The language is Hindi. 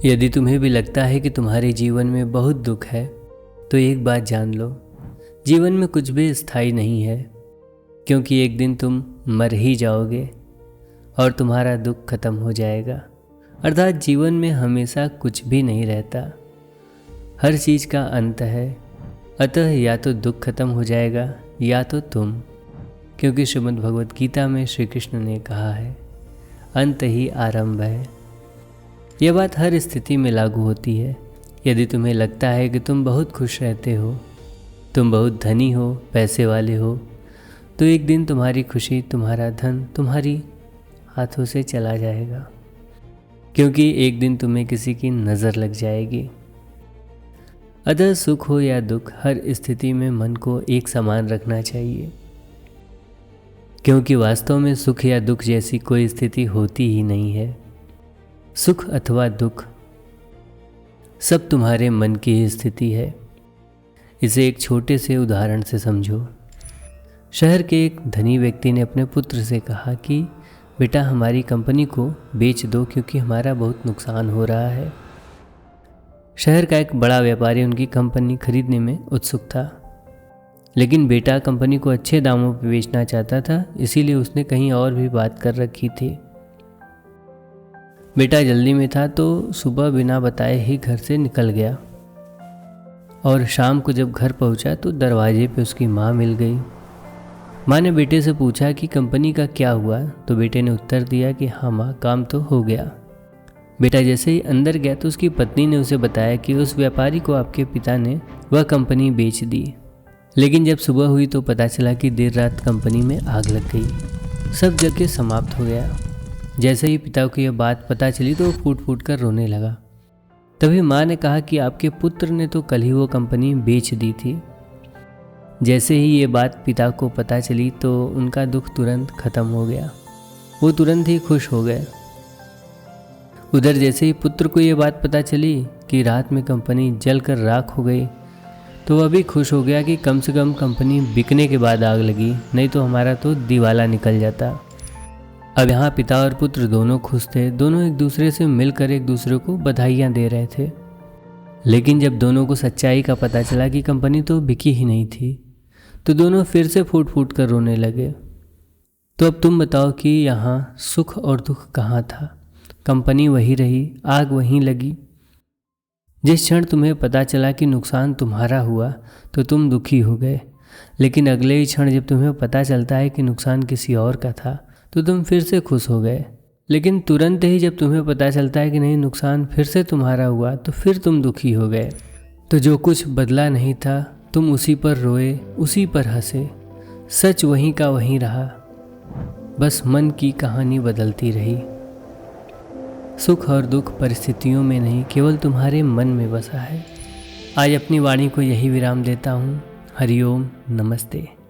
यदि तुम्हें भी लगता है कि तुम्हारे जीवन में बहुत दुख है, तो एक बात जान लो, जीवन में कुछ भी स्थायी नहीं है, क्योंकि एक दिन तुम मर ही जाओगे और तुम्हारा दुख खत्म हो जाएगा। अर्थात जीवन में हमेशा कुछ भी नहीं रहता, हर चीज़ का अंत है। अतः या तो दुख खत्म हो जाएगा या तो तुम, क्योंकि श्रीमद् भगवद गीता में श्री कृष्ण ने कहा है, अंत ही आरंभ है। यह बात हर स्थिति में लागू होती है। यदि तुम्हें लगता है कि तुम बहुत खुश रहते हो, तुम बहुत धनी हो, पैसे वाले हो, तो एक दिन तुम्हारी खुशी, तुम्हारा धन तुम्हारी हाथों से चला जाएगा, क्योंकि एक दिन तुम्हें किसी की नज़र लग जाएगी। अतः सुख हो या दुख, हर स्थिति में मन को एक समान रखना चाहिए, क्योंकि वास्तव में सुख या दुख जैसी कोई स्थिति होती ही नहीं है। सुख अथवा दुख सब तुम्हारे मन की ही स्थिति है। इसे एक छोटे से उदाहरण से समझो। शहर के एक धनी व्यक्ति ने अपने पुत्र से कहा कि बेटा, हमारी कंपनी को बेच दो, क्योंकि हमारा बहुत नुकसान हो रहा है। शहर का एक बड़ा व्यापारी उनकी कंपनी खरीदने में उत्सुक था, लेकिन बेटा कंपनी को अच्छे दामों पर बेचना चाहता था, इसीलिए उसने कहीं और भी बात कर रखी थी। बेटा जल्दी में था तो सुबह बिना बताए ही घर से निकल गया, और शाम को जब घर पहुंचा तो दरवाजे पे उसकी माँ मिल गई। माँ ने बेटे से पूछा कि कंपनी का क्या हुआ, तो बेटे ने उत्तर दिया कि हाँ माँ, काम तो हो गया। बेटा जैसे ही अंदर गया तो उसकी पत्नी ने उसे बताया कि उस व्यापारी को आपके पिता ने वह कंपनी बेच दी। लेकिन जब सुबह हुई तो पता चला कि देर रात कंपनी में आग लग गई, सब जगह समाप्त हो गया। जैसे ही पिता को यह बात पता चली तो वो फूट फूट कर रोने लगा। तभी माँ ने कहा कि आपके पुत्र ने तो कल ही वो कंपनी बेच दी थी। जैसे ही ये बात पिता को पता चली तो उनका दुख तुरंत खत्म हो गया, वो तुरंत ही खुश हो गए। उधर जैसे ही पुत्र को ये बात पता चली कि रात में कंपनी जलकर राख हो गई, तो वह भी खुश हो गया कि कम से कम कंपनी बिकने के बाद आग लगी, नहीं तो हमारा तो दिवाला निकल जाता। अब यहाँ पिता और पुत्र दोनों खुश थे, दोनों एक दूसरे से मिलकर एक दूसरे को बधाइयाँ दे रहे थे। लेकिन जब दोनों को सच्चाई का पता चला कि कंपनी तो बिकी ही नहीं थी, तो दोनों फिर से फूट फूट कर रोने लगे। तो अब तुम बताओ कि यहाँ सुख और दुख कहाँ था? कंपनी वही रही, आग वहीं लगी। जिस क्षण तुम्हें पता चला कि नुकसान तुम्हारा हुआ तो तुम दुखी हो गए, लेकिन अगले ही क्षण जब तुम्हें पता चलता है कि नुकसान किसी और का था तो तुम फिर से खुश हो गए। लेकिन तुरंत ही जब तुम्हें पता चलता है कि नहीं, नुकसान फिर से तुम्हारा हुआ, तो फिर तुम दुखी हो गए। तो जो कुछ बदला नहीं था, तुम उसी पर रोए, उसी पर हंसे। सच वहीं का वहीं रहा, बस मन की कहानी बदलती रही। सुख और दुख परिस्थितियों में नहीं, केवल तुम्हारे मन में बसा है। आज अपनी वाणी को यही विराम देता हूँ। हरिओम, नमस्ते।